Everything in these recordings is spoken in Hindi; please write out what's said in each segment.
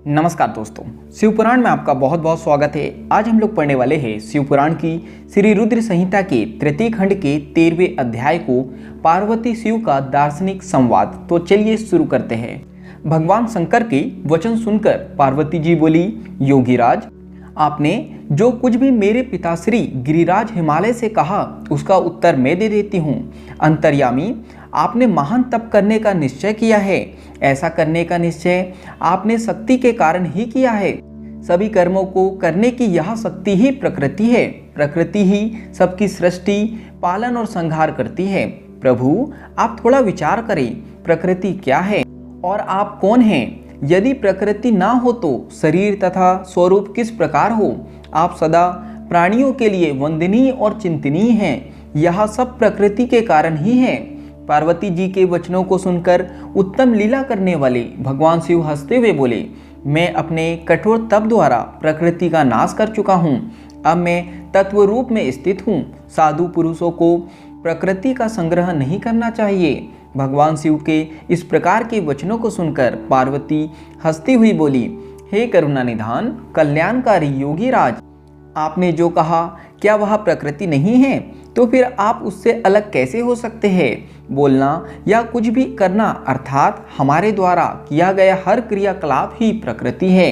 नमस्कार दोस्तों, शिव पुराण में आपका बहुत बहुत स्वागत है। आज हम लोग पढ़ने वाले हैं शिव पुराण की श्री रुद्र संहिता के तृतीय खंड के 13वें अध्याय को, पार्वती शिव का दार्शनिक संवाद। तो चलिए शुरू करते हैं। भगवान शंकर के वचन सुनकर पार्वती जी बोली, योगीराज, आपने जो कुछ भी मेरे पिताश्री गिरिराज हिमालय से कहा उसका उत्तर मैं दे देती हूँ। अंतर्यामी, आपने महान तप करने का निश्चय किया है। ऐसा करने का निश्चय आपने शक्ति के कारण ही किया है। सभी कर्मों को करने की यह शक्ति ही प्रकृति है। प्रकृति ही सबकी सृष्टि, पालन और संहार करती है। प्रभु, आप थोड़ा विचार करें, प्रकृति क्या है और आप कौन हैं? यदि प्रकृति ना हो तो शरीर तथा स्वरूप किस प्रकार हो? आप सदा प्राणियों के लिए वंदनीय और चिंतनीय हैं। यह सब प्रकृति के कारण ही है। पार्वती जी के वचनों को सुनकर उत्तम लीला करने वाले भगवान शिव हंसते हुए बोले, मैं अपने कठोर तप द्वारा प्रकृति का नाश कर चुका हूँ। अब मैं तत्व रूप में स्थित हूँ। साधु पुरुषों को प्रकृति का संग्रह नहीं करना चाहिए। भगवान शिव के इस प्रकार के वचनों को सुनकर पार्वती हंसती हुई बोली, हे करुणा निधान कल्याणकारी योगी राज, आपने जो कहा क्या वह प्रकृति नहीं है? तो फिर आप उससे अलग कैसे हो सकते हैं? बोलना या कुछ भी करना अर्थात हमारे द्वारा किया गया हर क्रियाकलाप ही प्रकृति है।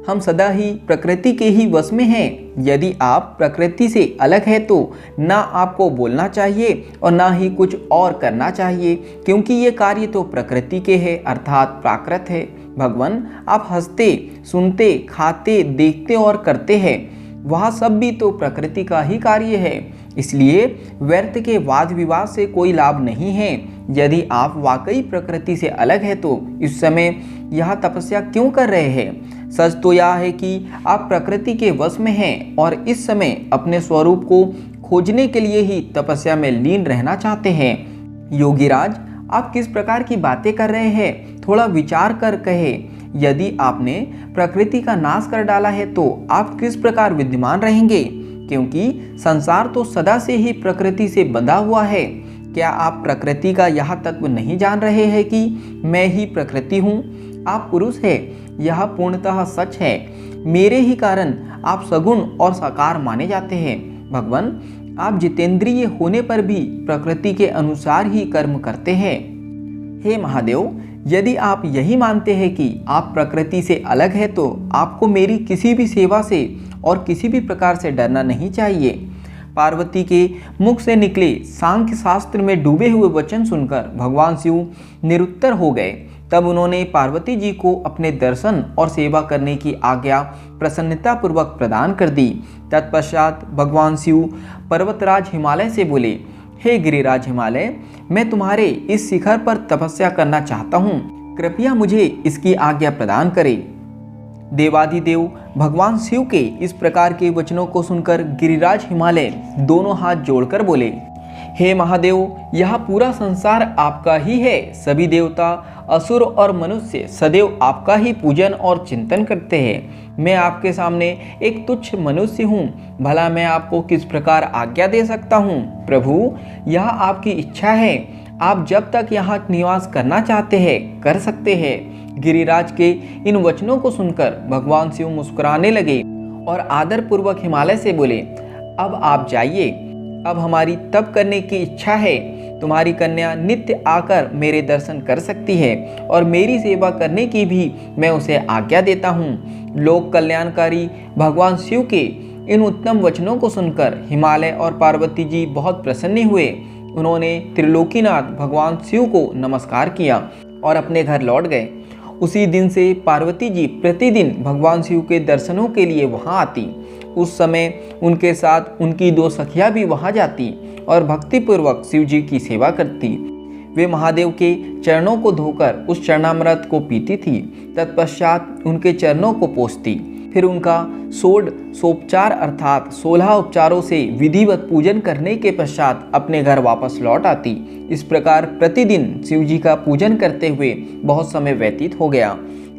हम सदा ही प्रकृति के ही वश में हैं। यदि आप प्रकृति से अलग है तो ना आपको बोलना चाहिए और ना ही कुछ और करना चाहिए, क्योंकि ये कार्य तो प्रकृति के है अर्थात प्राकृत है। भगवान, आप हंसते, सुनते, खाते, देखते और करते हैं, वह सब भी तो प्रकृति का ही कार्य है। इसलिए व्यर्थ के वाद विवाद से कोई लाभ नहीं है। यदि आप वाकई प्रकृति से अलग है तो इस समय यह तपस्या क्यों कर रहे हैं? सच तो यह है कि आप प्रकृति के वश में हैं और इस समय अपने स्वरूप को खोजने के लिए ही तपस्या में लीन रहना चाहते हैं। योगीराज, आप किस प्रकार की बातें कर रहे हैं? थोड़ा विचार कर कहे। यदि आपने प्रकृति का नाश कर डाला है तो आप किस प्रकार विद्यमान रहेंगे? क्योंकि संसार तो सदा से ही प्रकृति से बंधा हुआ है। क्या आप प्रकृति का यह तत्व नहीं जान रहे हैं कि मैं ही प्रकृति हूँ? आप पुरुष हैं, यह पूर्णतः सच है। मेरे ही कारण आप सगुण और साकार माने जाते हैं। भगवान, आप जितेंद्रिय होने पर भी प्रकृति के अनुसार ही कर्म करते हैं। हे महादेव, यदि आप यही मानते हैं कि आप प्रकृति से अलग है तो आपको मेरी किसी भी सेवा से और किसी भी प्रकार से डरना नहीं चाहिए। पार्वती के मुख से निकले सांख्य शास्त्र में डूबे हुए वचन सुनकर भगवान शिव निरुत्तर हो गए। तब उन्होंने पार्वती जी को अपने दर्शन और सेवा करने की आज्ञा प्रसन्नतापूर्वक प्रदान कर दी। तत्पश्चात भगवान शिव पर्वतराज हिमालय से बोले, हे गिरिराज हिमालय, मैं तुम्हारे इस शिखर पर तपस्या करना चाहता हूँ। कृपया मुझे इसकी आज्ञा प्रदान करें। देवाधिदेव भगवान शिव के इस प्रकार के वचनों को सुनकर गिरिराज हिमालय दोनों हाथ जोड़कर बोले, हे महादेव, यह पूरा संसार आपका ही है। सभी देवता, असुर और मनुष्य सदैव आपका ही पूजन और चिंतन करते हैं। मैं आपके सामने एक तुच्छ मनुष्य हूँ। भला मैं आपको किस प्रकार आज्ञा दे सकता हूँ? प्रभु, यह आपकी इच्छा है। आप जब तक यहाँ निवास करना चाहते हैं कर सकते हैं। गिरिराज के इन वचनों को सुनकर भगवान शिव मुस्कुराने लगे और आदरपूर्वक हिमालय से बोले, अब आप जाइए। अब हमारी तप करने की इच्छा है। तुम्हारी कन्या नित्य आकर मेरे दर्शन कर सकती है और मेरी सेवा करने की भी मैं उसे आज्ञा देता हूँ। लोक कल्याणकारी भगवान शिव के इन उत्तम वचनों को सुनकर हिमालय और पार्वती जी बहुत प्रसन्न हुए। उन्होंने त्रिलोकीनाथ भगवान शिव को नमस्कार किया और अपने घर लौट गए। उसी दिन से पार्वती जी प्रतिदिन भगवान शिव के दर्शनों के लिए वहां आती। उस समय उनके साथ उनकी दो सखियां भी वहां जाती और भक्तिपूर्वक शिव जी की सेवा करती। वे महादेव के चरणों को धोकर उस चरणामृत को पीती थी। तत्पश्चात उनके चरणों को पोंछती। फिर उनका सोपचार अर्थात 16 उपचारों से विधिवत पूजन करने के पश्चात अपने घर वापस लौट आती। इस प्रकार प्रतिदिन शिव जी का पूजन करते हुए बहुत समय व्यतीत हो गया।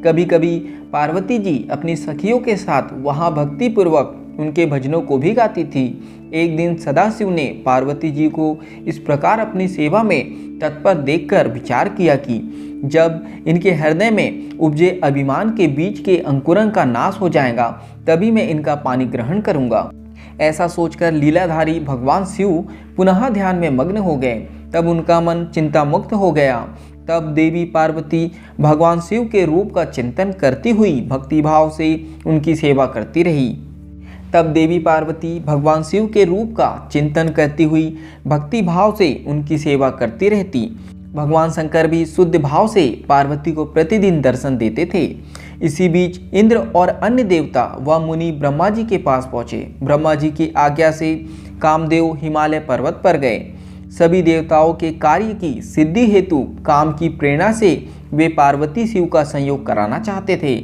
कभी कभी पार्वती जी अपनी सखियों के साथ वहाँ भक्तिपूर्वक उनके भजनों को भी गाती थी। एक दिन सदाशिव ने पार्वती जी को इस प्रकार अपनी सेवा में तत्पर देखकर विचार किया कि जब इनके हृदय में उपजे अभिमान के बीज के अंकुरन का नाश हो जाएगा, तभी मैं इनका पानी ग्रहण करूंगा। ऐसा सोचकर लीलाधारी भगवान शिव पुनः ध्यान में मग्न हो गए। तब उनका मन चिंता मुक्त हो गया। तब देवी पार्वती भगवान शिव के रूप का चिंतन करती हुई भक्तिभाव से उनकी सेवा करती रही। तब देवी पार्वती भगवान शिव के रूप का चिंतन करती हुई भक्ति भाव से उनकी सेवा करती रहती। भगवान शंकर भी शुद्ध भाव से पार्वती को प्रतिदिन दर्शन देते थे। इसी बीच इंद्र और अन्य देवता व मुनि ब्रह्मा जी के पास पहुँचे। ब्रह्मा जी की आज्ञा से कामदेव हिमालय पर्वत पर गए। सभी देवताओं के कार्य की सिद्धि हेतु काम की प्रेरणा से वे पार्वती शिव का संयोग कराना चाहते थे।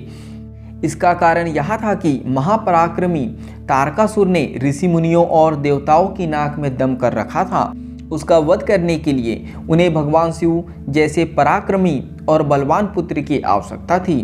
इसका कारण यह था कि महापराक्रमी तारकासुर ने ऋषि मुनियों और देवताओं की नाक में दम कर रखा था। उसका वध करने के लिए उन्हें भगवान शिव जैसे पराक्रमी और बलवान पुत्र की आवश्यकता थी।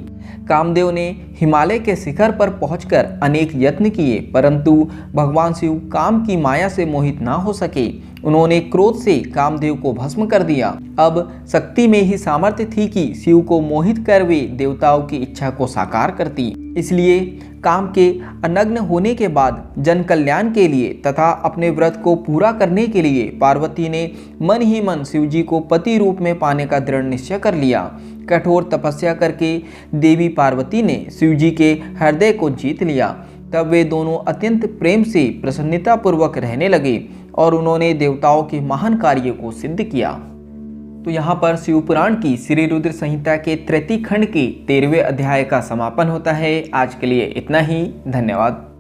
कामदेव ने हिमालय के शिखर पर पहुंचकर अनेक यत्न किए, परंतु भगवान शिव काम की माया से मोहित ना हो सके। उन्होंने क्रोध से कामदेव को भस्म कर दिया। अब शक्ति में ही सामर्थ्य थी कि शिव को मोहित कर वे देवताओं की इच्छा को साकार करती। इसलिए काम के अनग्न होने के बाद जन कल्याण के लिए तथा अपने व्रत को पूरा करने के लिए पार्वती ने मन ही मन शिव जी को पति रूप में पाने का दृढ़ निश्चय कर लिया। कठोर तपस्या करके देवी पार्वती ने शिव जी के हृदय को जीत लिया। तब वे दोनों अत्यंत प्रेम से प्रसन्नतापूर्वक रहने लगे और उन्होंने देवताओं के महान कार्य को सिद्ध किया। तो यहाँ पर शिव पुराण की श्री रुद्र संहिता के तृतीय खंड के 13वें अध्याय का समापन होता है। आज के लिए इतना ही। धन्यवाद।